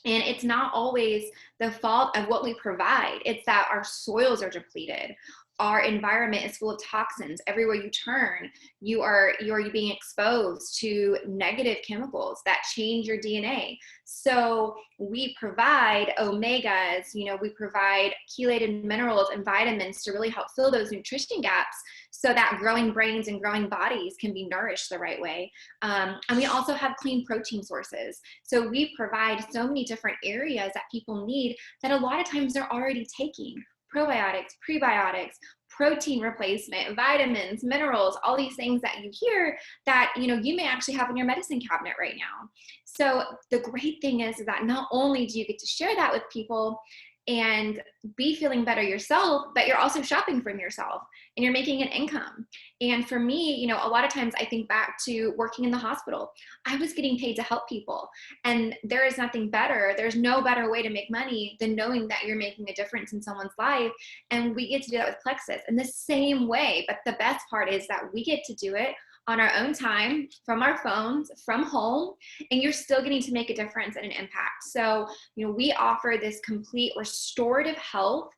And it's not always the fault of what we provide. It's that our soils are depleted. Our environment is full of toxins. Everywhere you turn, you are being exposed to negative chemicals that change your DNA. So we provide omegas, we provide chelated minerals and vitamins to really help fill those nutrition gaps so that growing brains and growing bodies can be nourished the right way. And we also have clean protein sources. So we provide so many different areas that people need that a lot of times they're already taking: probiotics, prebiotics, protein replacement, vitamins, minerals, all these things that you hear that you may actually have in your medicine cabinet right now. So the great thing is that not only do you get to share that with people and be feeling better yourself, but you're also shopping from yourself and you're making an income. And for me, a lot of times I think back to working in the hospital. I was getting paid to help people. And there is nothing better. There's no better way to make money than knowing that you're making a difference in someone's life. And we get to do that with Plexus in the same way. But the best part is that we get to do it on our own time, from our phones, from home, and you're still getting to make a difference and an impact. So, we offer this complete restorative health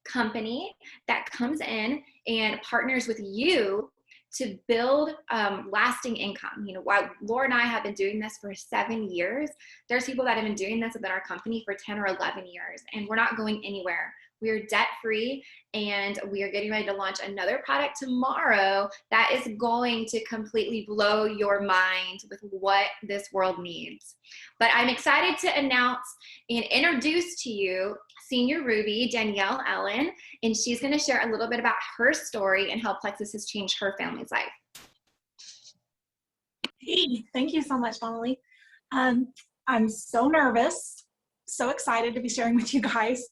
company that comes in and partners with you to build lasting income. While Laura and I have been doing this for 7 years, there's people that have been doing this within our company for 10 or 11 years, and we're not going anywhere. We are debt-free, and we are getting ready to launch another product tomorrow that is going to completely blow your mind with what this world needs. But I'm excited to announce and introduce to you Senior Ruby, Danielle Ellen, and she's going to share a little bit about her story and how Plexus has changed her family's life. Hey, thank you so much, Donnelly. I'm so nervous, so excited to be sharing with you guys.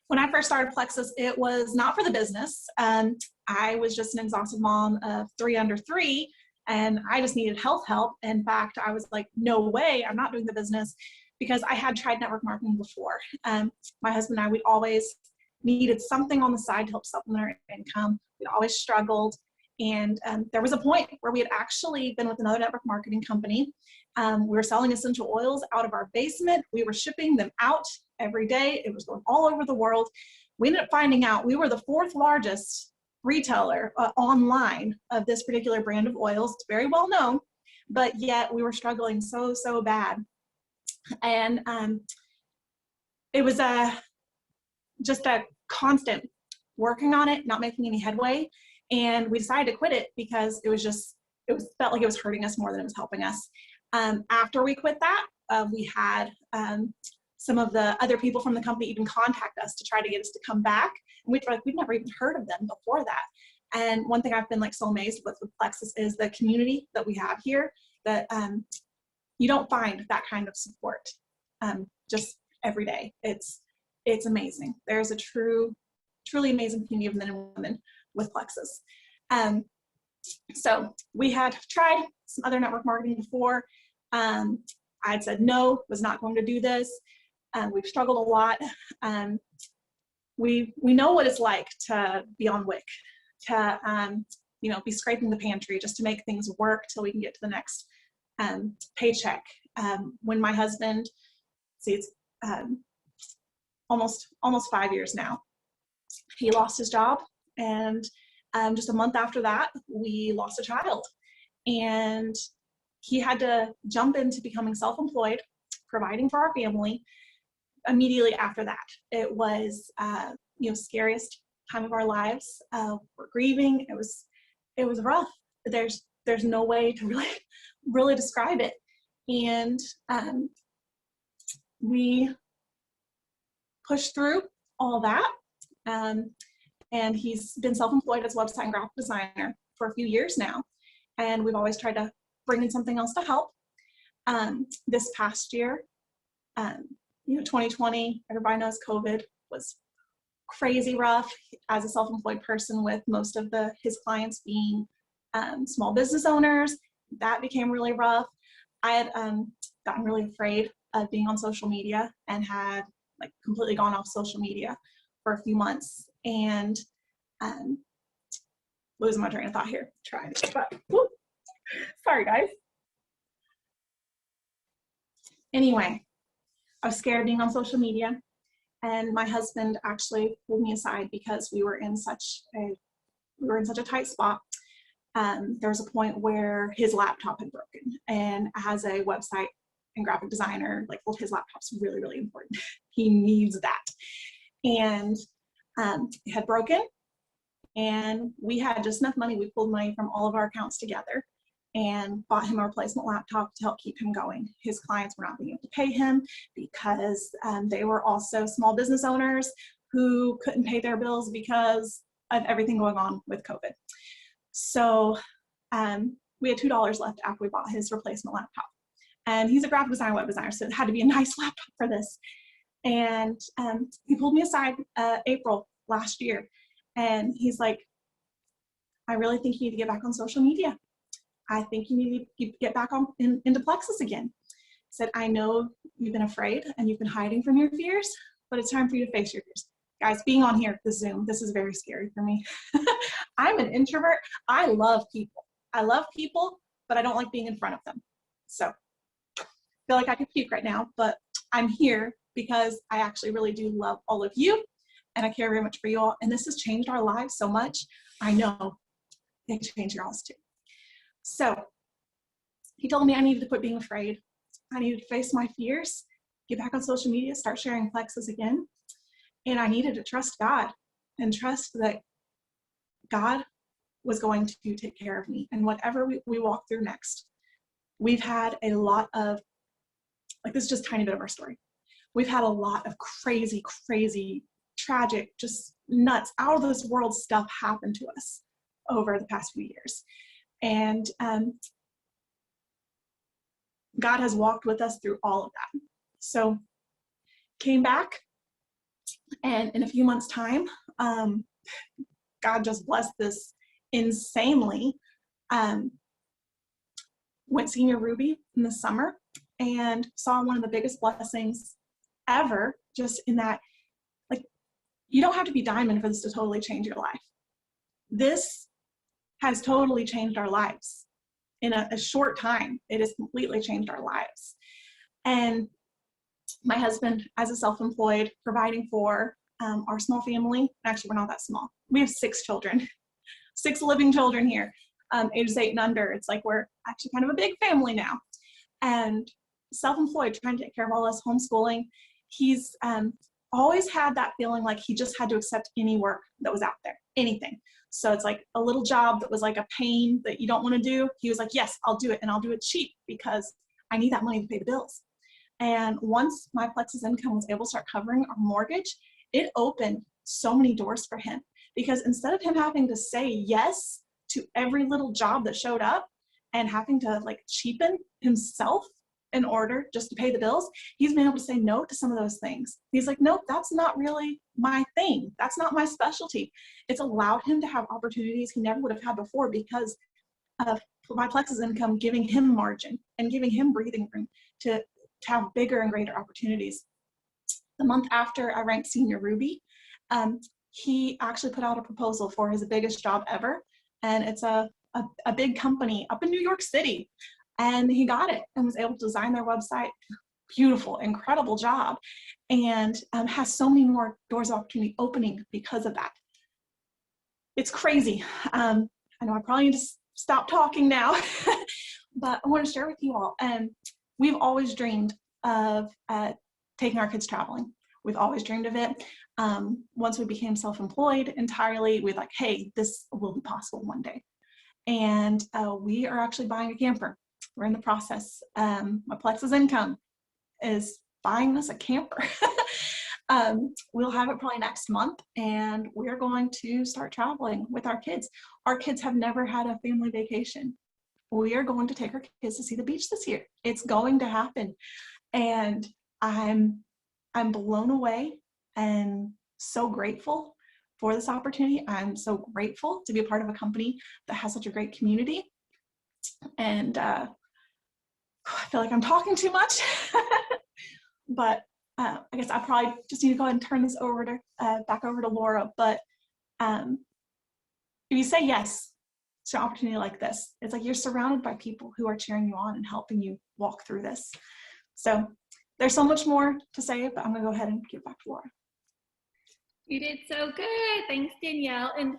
When I first started Plexus, it was not for the business. I was just an exhausted mom of 3 under 3, and I just needed health help. In fact, I was like, no way, I'm not doing the business, because I had tried network marketing before. My husband and I, we always needed something on the side to help supplement our income. We always struggled. And there was a point where we had actually been with another network marketing company. We were selling essential oils out of our basement. We were shipping them out every day. It was going all over the world. We ended up finding out we were the 4th largest retailer online of this particular brand of oils. It's very well known, but yet we were struggling so bad. And it was just a constant working on it, not making any headway. And we decided to quit it because it felt like it was hurting us more than it was helping us. After we quit that, we had some of the other people from the company even contact us to try to get us to come back. And we'd never even heard of them before that. And one thing I've been so amazed with Plexus is the community that we have here, that you don't find that kind of support just every day. It's amazing. There's a truly amazing community of men and women with Plexus. So we had tried some other network marketing before. I'd said no, was not going to do this. We've struggled a lot. We know what it's like to be on WIC, to be scraping the pantry just to make things work till we can get to the next paycheck. When my husband, it's almost 5 years now, he lost his job, and just a month after that, we lost a child. And he had to jump into becoming self-employed, providing for our family immediately after that. It was, scariest time of our lives. We're grieving. It was rough. There's no way to really describe it. And we pushed through all that. And he's been self-employed as a website and graphic designer for a few years now. And we've always tried to bring in something else to help. This past year, 2020, everybody knows COVID was crazy rough. As a self-employed person, with most of his clients being small business owners, that became really rough. I had gotten really afraid of being on social media and had completely gone off social media for a few months, and losing my train of thought here. Sorry guys. Anyway, I was scared being on social media, and my husband actually pulled me aside because we were in such a tight spot. There was a point where his laptop had broken, and as a website and graphic designer, like, well, his laptop's really, really important. He needs that. And it had broken, and we had just enough money. We pulled money from all of our accounts together and bought him a replacement laptop to help keep him going. His clients were not being able to pay him because they were also small business owners who couldn't pay their bills because of everything going on with COVID. So we had $2 left after we bought his replacement laptop. And he's a graphic designer, web designer, so it had to be a nice laptop for this. And he pulled me aside April last year, and he's like, I really think you need to get back on social media. I think you need to get back on into Plexus again. He said, I know you've been afraid and you've been hiding from your fears, but it's time for you to face your fears. Guys, being on here, the Zoom, this is very scary for me. I'm an introvert. I love people. But I don't like being in front of them. So I feel like I could puke right now, but I'm here because I actually really do love all of you, and I care very much for you all. And this has changed our lives so much. I know it can change yours too. So he told me I needed to quit being afraid. I needed to face my fears, get back on social media, start sharing Plexus again. And I needed to trust God and trust that God was going to take care of me and whatever we walk through next. We've had a lot of, like, this is just a tiny bit of our story. We've had a lot of crazy, tragic, just nuts, out of this world stuff happen to us over the past few years. And God has walked with us through all of that. So came back, and in a few months' time, God just blessed this insanely. Went senior Ruby in the summer and saw one of the biggest blessings ever, just in that, like, you don't have to be diamond for this to totally change your life. This has totally changed our lives. In a short time, it has completely changed our lives. And my husband, as a self-employed, providing for our small family. Actually, we're not that small. We have 6 children, 6 living children here, ages 8 and under. It's like we're actually kind of a big family now. And self-employed, trying to take care of all us, homeschooling. He's always had that feeling like he just had to accept any work that was out there, anything. So it's like a little job that was like a pain that you don't want to do. He was like, yes, I'll do it, and I'll do it cheap because I need that money to pay the bills. And once my Plexus income was able to start covering our mortgage, it opened so many doors for him, because instead of him having to say yes to every little job that showed up and having to, like, cheapen himself in order just to pay the bills, he's been able to say no to some of those things. He's like, nope, that's not really my thing. That's not my specialty. It's allowed him to have opportunities he never would have had before because of my Plexus income giving him margin and giving him breathing room to have bigger and greater opportunities. The month after I ranked senior Ruby, he actually put out a proposal for his biggest job ever. And it's a big company up in New York City. And he got it and was able to design their website. Beautiful, incredible job. And has so many more doors of opportunity opening because of that. It's crazy. I know I probably need to stop talking now, but I want to share with you all. We've always dreamed of taking our kids traveling. We've always dreamed of it. Once we became self-employed entirely, we're like, hey, this will be possible one day. And we are actually buying a camper. We're in the process. My Plexus income is buying us a camper. We'll have it probably next month, and we're going to start traveling with our kids. Our kids have never had a family vacation. We are going to take our kids to see the beach this year. It's going to happen. And I'm blown away and so grateful for this opportunity. I'm so grateful to be a part of a company that has such a great community. And I feel like I'm talking too much, but I guess I probably just need to go ahead and turn this over to back over to Laura. But if you say yes to an opportunity like this, it's like you're surrounded by people who are cheering you on and helping you walk through this. So There's so much more to say, but I'm gonna go ahead and give it back to Laura. You did so good. Thanks, Danielle. And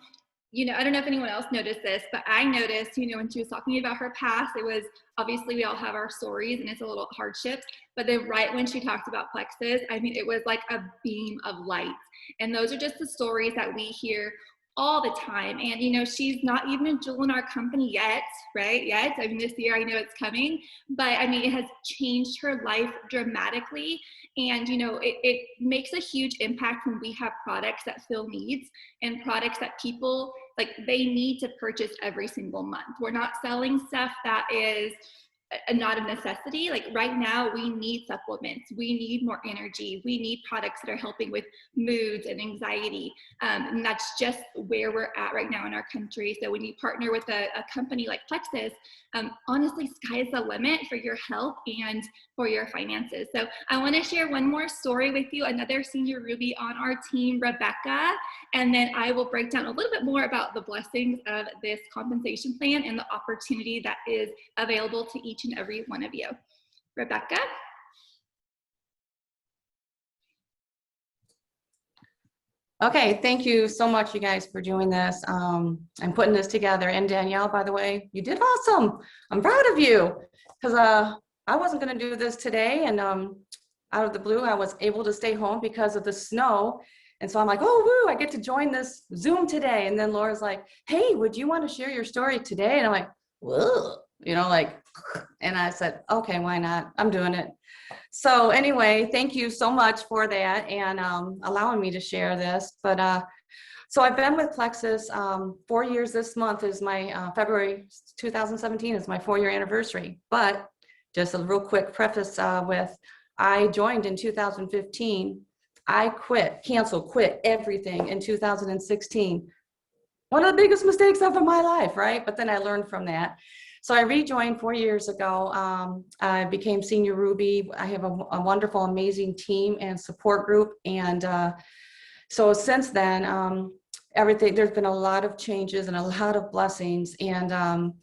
I don't know if anyone else noticed this, but I noticed, when she was talking about her past, it was obviously we all have our stories and it's a little hardship, but then right when she talked about Plexus, I mean, it was like a beam of light. And those are just the stories that we hear all the time. And, she's not even a jewel in our company yet, right? Yet. I mean, this year I know it's coming, but I mean, it has changed her life dramatically. And, it makes a huge impact when we have products that fill needs and products that people, like, they need to purchase every single month. We're not selling stuff that is not a necessity. Like right now, we need supplements. We need more energy. We need products that are helping with moods and anxiety. And that's just where we're at right now in our country. So when you partner with a company like Plexus, honestly, sky is the limit for your health and for your finances. So I want to share one more story with you, another senior Ruby on our team, Rebecca, and then I will break down a little bit more about the blessings of this compensation plan and the opportunity that is available to each and every one of you. Rebecca? Okay, thank you so much, you guys, for doing this and putting this together. And Danielle, by the way, you did awesome. I'm proud of you because I wasn't going to do this today, and out of the blue, I was able to stay home because of the snow. And so I'm like, oh, woo, I get to join this Zoom today. And then Laura's like, hey, would you want to share your story today? And I'm like, whoa, and I said, okay, why not? I'm doing it. So anyway, thank you so much for that and allowing me to share this. But so I've been with Plexus 4 years. This month is my February 2017 is my 4-year anniversary. But just a real quick preface with I joined in 2015. I quit everything in 2016. One of the biggest mistakes of my life, right? But then I learned from that. So I rejoined 4 years ago. I became Senior Ruby. I have a wonderful, amazing team and support group. And so since then, there's been a lot of changes and a lot of blessings. And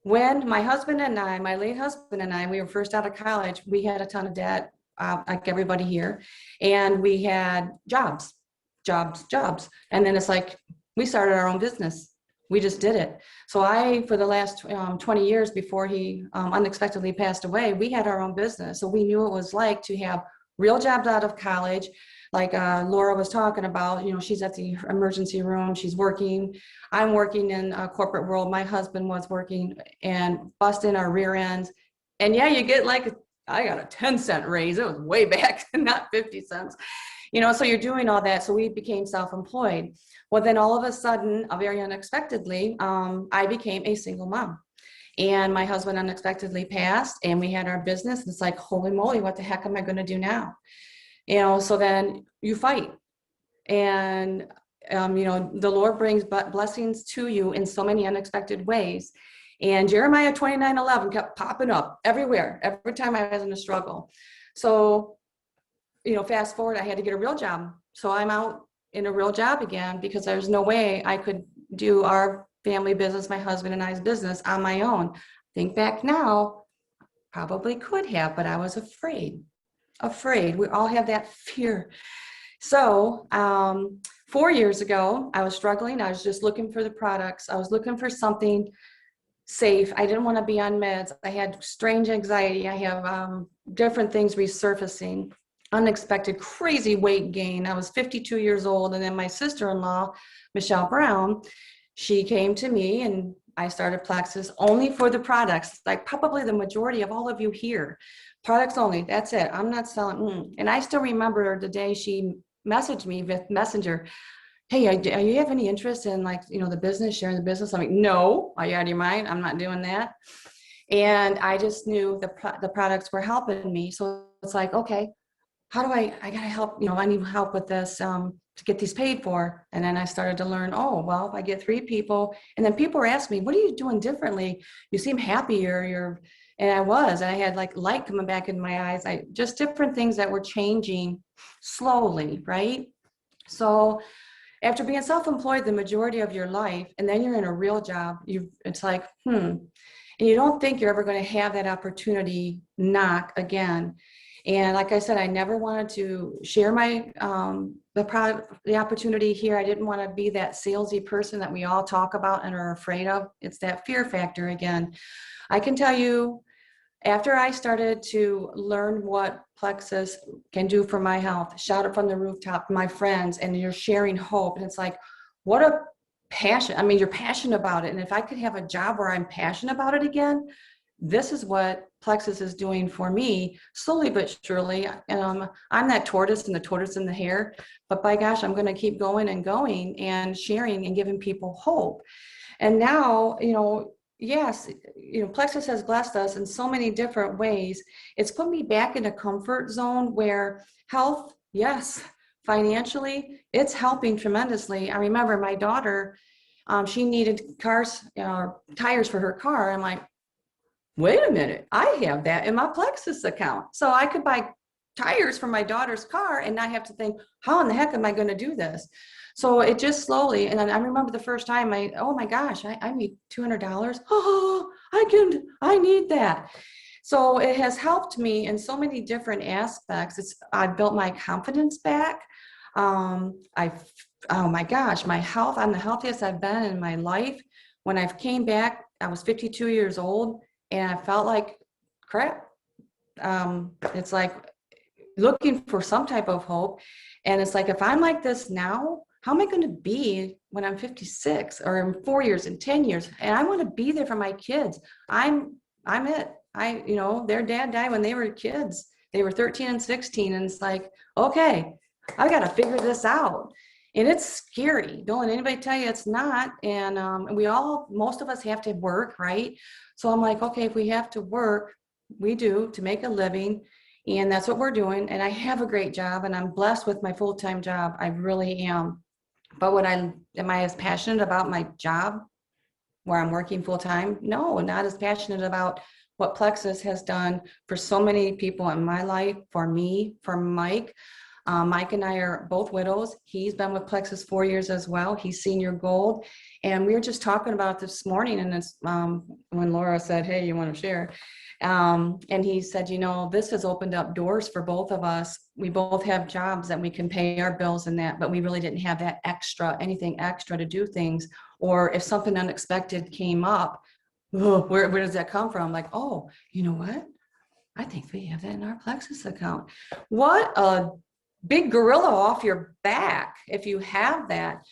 when my late husband and I, we were first out of college, we had a ton of debt, like everybody here. And we had jobs. And then it's like, we started our own business. We just did it. So for the last 20 years before he unexpectedly passed away, we had our own business. So we knew what it was like to have real jobs out of college. Like Laura was talking about, she's at the emergency room, she's working. I'm working in a corporate world. My husband was working and busting our rear ends. And yeah, you get I got a 10-cent raise. It was way back, not 50 cents. So you're doing all that. So we became self-employed. Well, then all of a sudden, very unexpectedly, I became a single mom. And my husband unexpectedly passed and we had our business. It's like, holy moly, what the heck am I going to do now? So then you fight. And, the Lord brings blessings to you in so many unexpected ways. And Jeremiah 29:11 kept popping up everywhere, every time I was in a struggle. So, fast forward, I had to get a real job. So I'm out in a real job again because there's no way I could do our family business, my husband and I's business on my own. Think back now, probably could have, but I was afraid. We all have that fear. So 4 years ago, I was struggling. I was just looking for the products. I was looking for something safe. I didn't want to be on meds. I had strange anxiety. I have different things resurfacing. Unexpected, crazy weight gain. I was 52 years old. And then my sister-in-law, Michelle Brown, she came to me and I started Plexus only for the products, like probably the majority of all of you here. Products only, that's it. I'm not selling. And I still remember the day she messaged me with Messenger. Hey, do you have any interest in the business, sharing the business? I'm like, no, are you out of your mind? I'm not doing that. And I just knew the products were helping me. So it's like, okay, how do I gotta help, I need help with this to get these paid for. And then I started to learn, oh, well, if I get 3 people, and then people were asking me, what are you doing differently? You seem happier, and I had light coming back in my eyes. Just different things that were changing slowly, right? So after being self-employed the majority of your life, and then you're in a real job, it's like, and you don't think you're ever going to have that opportunity knock again. And like I said, I never wanted to share my the opportunity here. I didn't want to be that salesy person that we all talk about and are afraid of. It's that fear factor again. I can tell you, after I started to learn what Plexus can do for my health, shout it from the rooftop, my friends, and you're sharing hope. And it's like, what a passion. I mean, you're passionate about it. And if I could have a job where I'm passionate about it again, this is what Plexus is doing for me, slowly but surely. I'm that tortoise and the tortoise in the hare, but by gosh, I'm going to keep going and going and sharing and giving people hope. And now, yes, Plexus has blessed us in so many different ways. It's put me back in a comfort zone where health, yes, financially, it's helping tremendously. I remember my daughter, she needed tires for her car. I'm like, wait a minute, I have that in my Plexus account. So I could buy tires for my daughter's car and not have to think, how in the heck am I going to do this? So it just slowly, and I remember the first time oh my gosh, I need $200. Oh, I need that. So it has helped me in so many different aspects. I've built my confidence back. Oh my gosh, my health, I'm the healthiest I've been in my life. When I came back, I was 52 years old and I felt like crap. It's like looking for some type of hope. And it's like, if I'm like this now, how am I going to be when I'm 56 or in 4 years and 10 years? And I want to be there for my kids. I'm it. Their dad died when they were kids. They were 13 and 16. And it's like, okay, I got to figure this out. And it's scary. Don't let anybody tell you it's not. And most of us have to work, right? So I'm like, okay, if we have to work, we do to make a living. And that's what we're doing. And I have a great job and I'm blessed with my full-time job. I really am. But am I as passionate about my job where I'm working full-time? No, not as passionate about what Plexus has done for so many people in my life, for me, for Mike. Mike and I are both widows. He's been with Plexus 4 years as well. He's senior gold. And we were just talking about this morning, and it's when Laura said, hey, you want to share? And he said, this has opened up doors for both of us. We both have jobs that we can pay our bills and that, but we really didn't have that anything extra to do things. Or if something unexpected came up, where does that come from? Like, oh, you know what? I think we have that in our Plexus account. What a big gorilla off your back if you have that.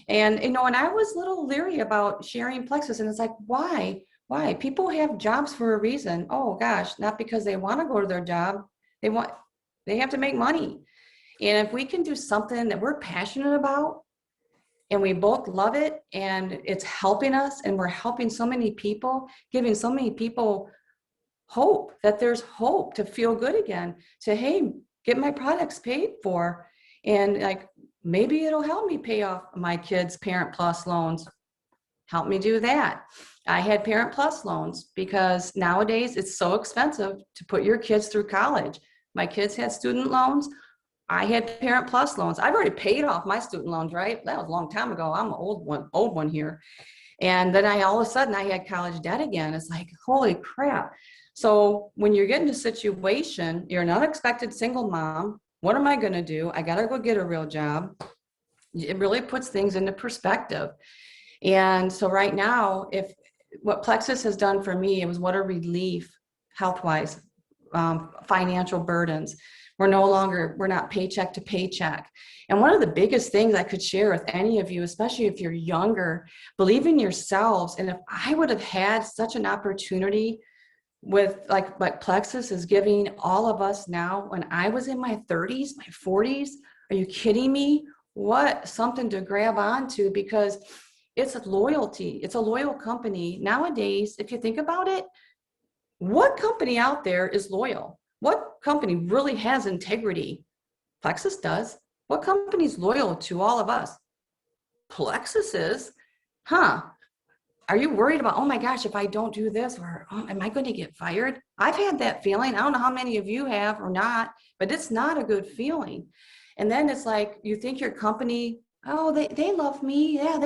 And, and I was a little leery about sharing Plexus, and it's like, why? People have jobs for a reason. Oh gosh, not because they want to go to their job. They have to make money. And if we can do something that we're passionate about and we both love it and it's helping us and we're helping so many people, giving so many people hope that there's hope to feel good again, to, hey, get my products paid for. And like, maybe it'll help me pay off my kids' Parent Plus loans. Help me do that. I had Parent Plus loans because nowadays it's so expensive to put your kids through college. My kids had student loans. I had Parent Plus loans. I've already paid off my student loans, right? That was a long time ago. I'm an old one here. And then all of a sudden I had college debt again. It's like, holy crap. So when you're getting a situation, you're an unexpected single mom. What am I going to do? I got to go get a real job. It really puts things into perspective. And so right now, if what Plexus has done for me, it was what a relief health-wise, financial burdens. We're not paycheck to paycheck. And one of the biggest things I could share with any of you, especially if you're younger, believe in yourselves. And if I would have had such an opportunity with like Plexus is giving all of us now, when I was in my 30s, my 40s, are you kidding me? What something to grab onto, because it's loyalty. It's a loyal company. Nowadays, if you think about it, what company out there is loyal? What company really has integrity? Plexus does. What company is loyal to all of us? Plexus is. Are you worried about, oh my gosh, if I don't do this, or am I going to get fired? I've had that feeling. I don't know how many of you have or not, but it's not a good feeling. And then it's like, you think your company, oh, they love me. Yeah,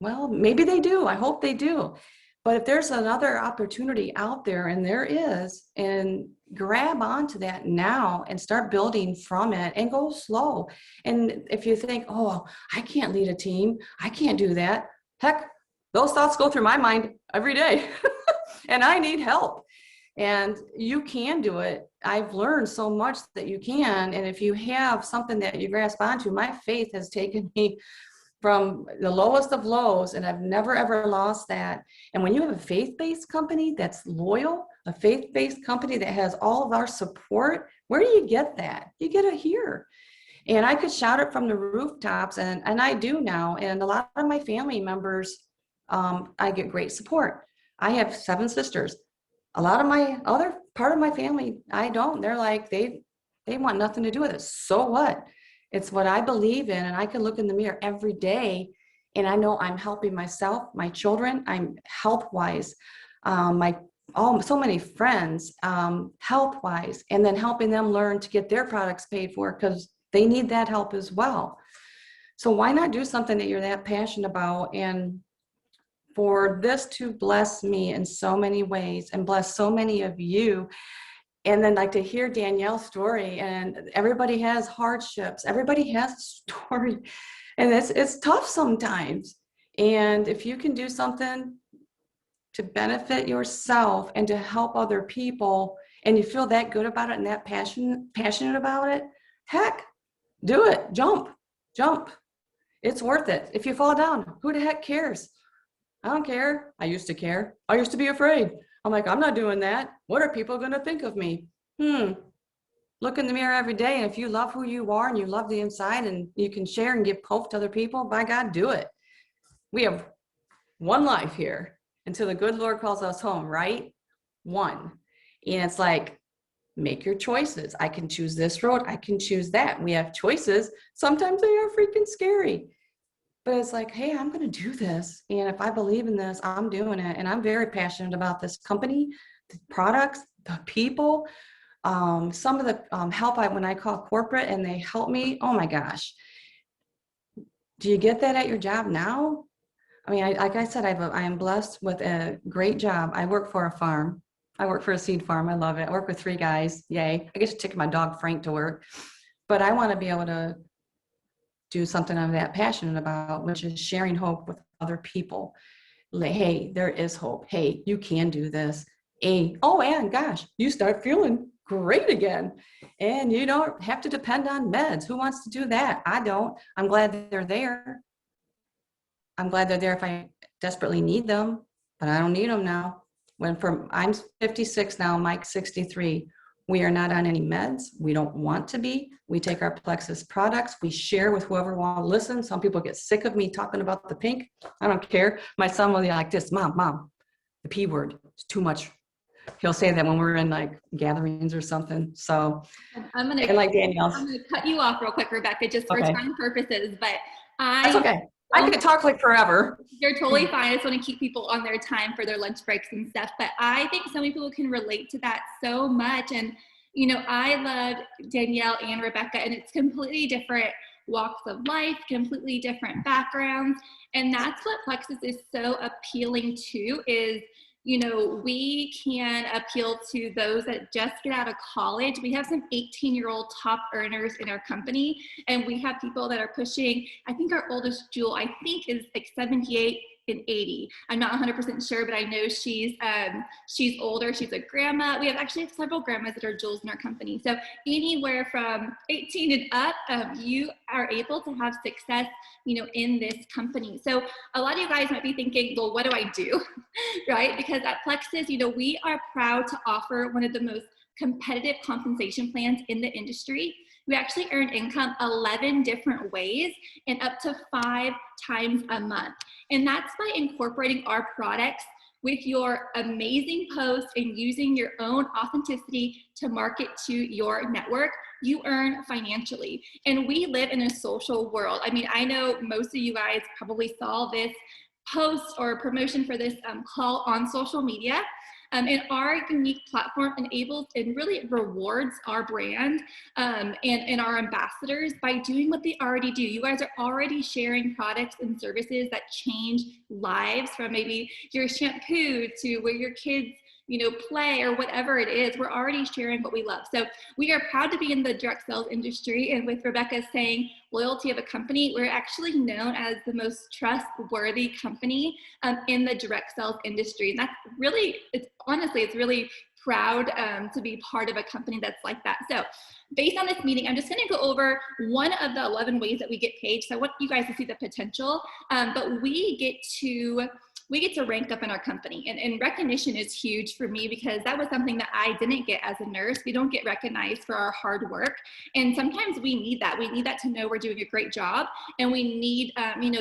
well, maybe they do. I hope they do. But if there's another opportunity out there, and there is, and grab onto that now and start building from it and go slow. And if you think, oh, I can't lead a team, I can't do that. Heck, those thoughts go through my mind every day and I need help. And you can do it. I've learned so much that you can. And if you have something that you grasp onto, my faith has taken me from the lowest of lows, and I've never ever lost that. And when you have a faith-based company that's loyal, a faith-based company that has all of our support, where do you get that? You get it here. And I could shout it from the rooftops, and I do now. And a lot of my family members, I get great support. I have 7 sisters. A lot of my other part of my family, I don't. They're like, they want nothing to do with it. So what? It's what I believe in, and I can look in the mirror every day and I know I'm helping myself, my children, I'm health-wise, so many friends, health-wise, and then helping them learn to get their products paid for because they need that help as well. So why not do something that you're that passionate about? And for this to bless me in so many ways and bless so many of you. And then like to hear Danielle's story, and everybody has hardships. Everybody has a story, and it's tough sometimes. And if you can do something to benefit yourself and to help other people, and you feel that good about it and that passionate about it, heck, do it. Jump. It's worth it. If you fall down, who the heck cares? I don't care. I used to care. I used to be afraid. I'm like, I'm not doing that. What are people going to think of me? Look in the mirror every day. And if you love who you are and you love the inside and you can share and give hope to other people, by God, do it. We have one life here until the good Lord calls us home, right? One. And it's like, make your choices. I can choose this road. I can choose that. We have choices. Sometimes they are freaking scary. But it's like, hey, I'm going to do this. And if I believe in this, I'm doing it. And I'm very passionate about this company, the products, the people. Some of the help when I call corporate and they help me, oh my gosh. Do you get that at your job now? I mean, like I said, I am blessed with a great job. I work for a farm. I work for a seed farm. I love it. I work with 3 guys. Yay. I get to take my dog, Frank, to work. But I want to be able to do something I'm that passionate about, which is sharing hope with other people. Like, hey, there is hope. Hey, you can do this. And gosh, you start feeling great again. And you don't have to depend on meds. Who wants to do that? I don't. I'm glad they're there. I'm glad they're there if I desperately need them, but I don't need them now. I'm 56 now, Mike's 63. We are not on any meds. We don't want to be. We take our Plexus products. We share with whoever wants to listen. Some people get sick of me talking about the pink. I don't care. My son will be like this, Mom, the P word is too much. He'll say that when we're in like gatherings or something. So I'm gonna cut you off real quick, Rebecca, just for time purposes. But that's okay. I could talk like forever. You're totally fine. I just want to keep people on their time for their lunch breaks and stuff. But I think so many people can relate to that so much. And, you know, I love Danielle and Rebecca, and it's completely different walks of life, completely different backgrounds. And that's what Plexus is so appealing to is, you know, we can appeal to those that just get out of college. We have some 18-year-old top earners in our company, and we have people that are pushing, I think our oldest Jewel, I think is like 78 and 80. I'm not 100% sure, but I know she's older. She's a grandma. We actually have several grandmas that are Jewels in our company. So anywhere from 18 and up, you are able to have success, you know, in this company. So a lot of you guys might be thinking, well, what do I do? Right? Because at Plexus, you know, we are proud to offer one of the most competitive compensation plans in the industry. We actually earn income 11 different ways and up to 5 times a month. And that's by incorporating our products with your amazing posts and using your own authenticity to market to your network. You earn financially. And we live in a social world. I mean, I know most of you guys probably saw this post or promotion for this call on social media. And our unique platform enables and really rewards our brand and our ambassadors by doing what they already do. You guys are already sharing products and services that change lives, from maybe your shampoo to where your kids play or whatever it is. We're already sharing what we love. So we are proud to be in the direct sales industry. And with Rebecca saying loyalty of a company, we're actually known as the most trustworthy company in the direct sales industry. And that's really, it's really proud to be part of a company that's like that. So based on this meeting, I'm just going to go over one of the 11 ways that we get paid. So I want you guys to see the potential, but we get to rank up in our company, and recognition is huge for me, because that was something that I didn't get as a nurse. We don't get recognized for our hard work, and sometimes we need that. We need that to know we're doing a great job, and we need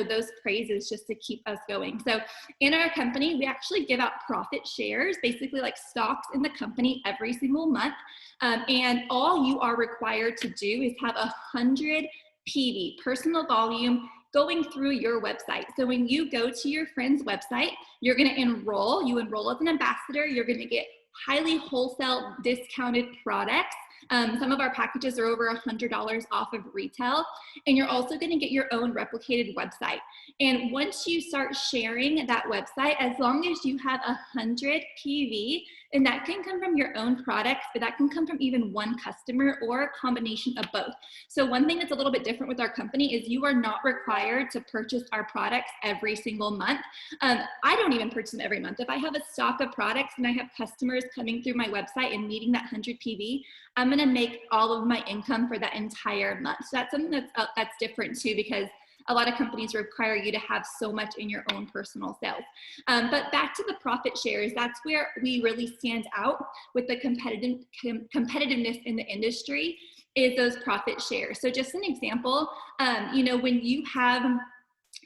those praises just to keep us going. So in our company, we actually give out profit shares, basically like stocks in the company every single month, and all you are required to do is have 100 PV, personal volume, going through your website. So when you go to your friend's website, you're going to enroll. You enroll as an ambassador. You're going to get highly wholesale discounted products. Some of our packages are over $100 off of retail, and you're also going to get your own replicated website. And once you start sharing that website, as long as you have 100 PV, and that can come from your own products, but that can come from even one customer or a combination of both. So one thing that's a little bit different with our company is you are not required to purchase our products every single month. I don't even purchase them every month. If I have a stock of products and I have customers coming through my website and needing that 100 PV, I'm going to make all of my income for that entire month. So that's something that's different too, because a lot of companies require you to have so much in your own personal sales. But back to the profit shares, that's where we really stand out with the competitiveness in the industry, is those profit shares. So just an example, when you have,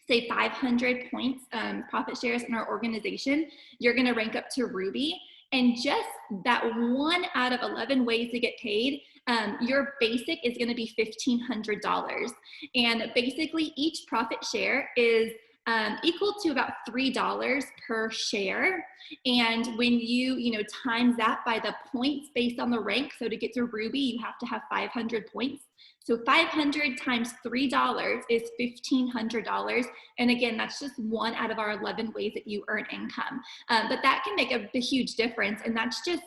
say, 500 points profit shares in our organization, you're going to rank up to Ruby. And just that 1 out of 11 ways to get paid, your basic is going to be $1,500. And basically each profit share is equal to about $3 per share. And when you times that by the points based on the rank, so to get to Ruby, you have to have 500 points. So 500 times $3 is $1,500. And again, that's just 1 out of our 11 ways that you earn income. But that can make a huge difference. And that's just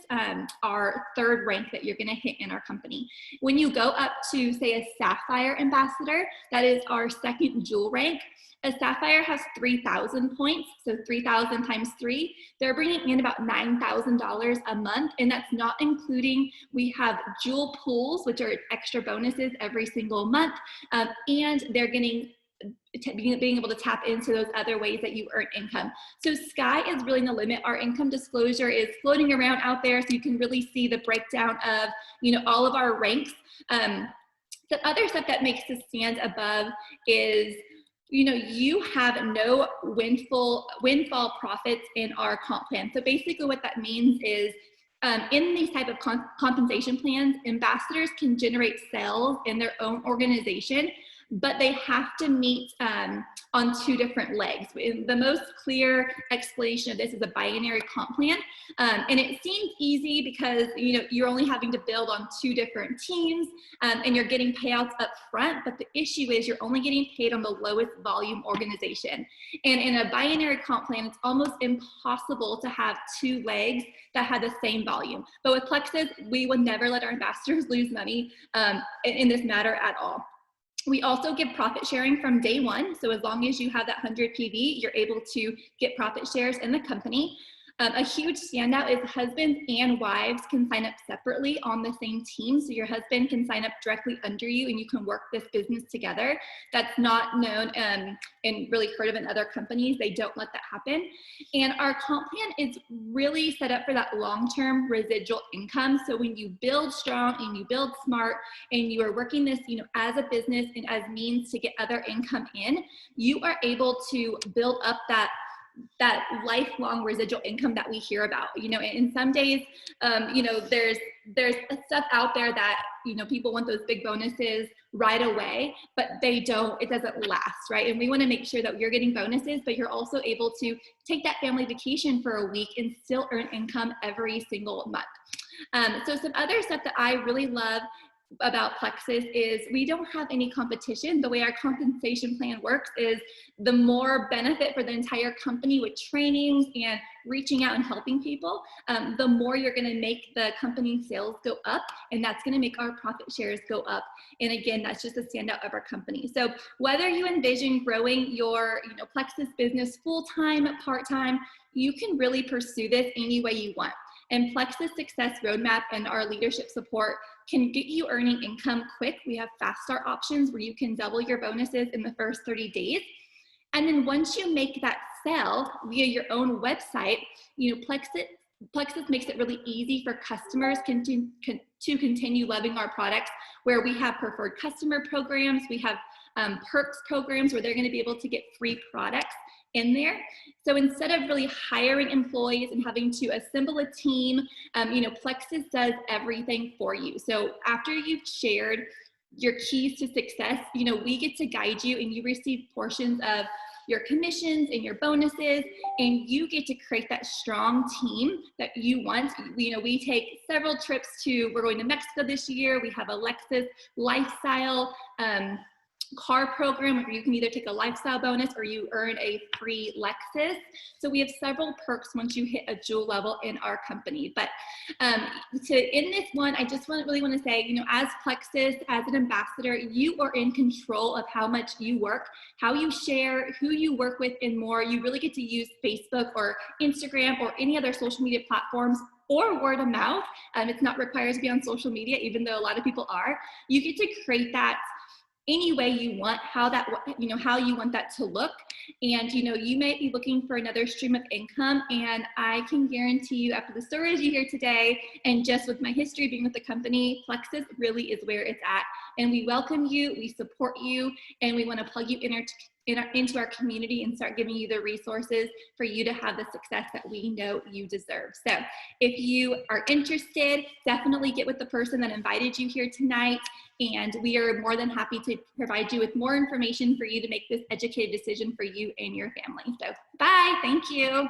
our 3rd rank that you're going to hit in our company. When you go up to, say, a Sapphire ambassador, that is our 2nd jewel rank. A Sapphire has 3,000 points, so 3,000 times 3. They're bringing in about $9,000 a month, and that's not including, we have jewel pools, which are extra bonuses every single month, and they're being able to tap into those other ways that you earn income. So sky is really the limit. Our income disclosure is floating around out there, so you can really see the breakdown of all of our ranks. The other stuff that makes us stand above is you have no windfall profits in our comp plan. So basically what that means is in these type of compensation plans, ambassadors can generate sales in their own organization, but they have to meet on 2 different legs. The most clear explanation of this is a binary comp plan. And it seems easy because you're only having to build on 2 different teams and you're getting payouts up front, but the issue is you're only getting paid on the lowest volume organization. And in a binary comp plan, it's almost impossible to have 2 legs that have the same volume. But with Plexus, we would never let our ambassadors lose money in this matter at all. We also give profit sharing from day 1. So as long as you have that 100 PV, you're able to get profit shares in the company. A huge standout is husbands and wives can sign up separately on the same team. So your husband can sign up directly under you and you can work this business together. That's not known and really heard of in other companies. They don't let that happen. And our comp plan is really set up for that long-term residual income. So when you build strong and you build smart and you are working this, as a business and as means to get other income in, you are able to build up that lifelong residual income that we hear about. And some days, there's stuff out there that, you know, people want those big bonuses right away, but they don't, it doesn't last, right? And we want to make sure that you're getting bonuses, but you're also able to take that family vacation for a week and still earn income every single month. So some other stuff that I really love about Plexus is we don't have any competition. The way our compensation plan works is the more benefit for the entire company with trainings and reaching out and helping people, the more you're going to make the company sales go up, and that's going to make our profit shares go up. And again, that's just a standout of our company. So whether you envision growing your, you know, Plexus business full-time, part-time, you can really pursue this any way you want. And Plexus Success Roadmap and our leadership support can get you earning income quick. We have fast start options where you can double your bonuses in the first 30 days. And then once you make that sell via your own website, you know, Plexus makes it really easy for customers to continue loving our products, where we have preferred customer programs. We have perks programs where they're going to be able to get free products in there. So instead of really hiring employees and having to assemble a team, you know, Plexus does everything for you. So after you've shared your keys to success, you know, we get to guide you, and you receive portions of your commissions and your bonuses, and you get to create that strong team that you want. You know, we take several trips we're going to Mexico this year. We have a Lexus lifestyle car program where you can either take a lifestyle bonus or you earn a free Lexus. So we have several perks once you hit a jewel level in our company. But to end this one, I just really want to say, you know, as Plexus, as an ambassador, you are in control of how much you work, how you share, who you work with, and more. You really get to use Facebook or Instagram or any other social media platforms, or word of mouth. It's not required to be on social media, even though a lot of people are. You get to create that any way you want, how you want that to look. And, you know, you may be looking for another stream of income, and I can guarantee you, after the stories you hear today, and just with my history being with the company, Plexus really is where it's at. And we welcome you, we support you, and we want to plug you into our community and start giving you the resources for you to have the success that we know you deserve. So if you are interested, definitely get with the person that invited you here tonight, and we are more than happy to provide you with more information for you to make this educated decision for you and your family. So bye, thank you.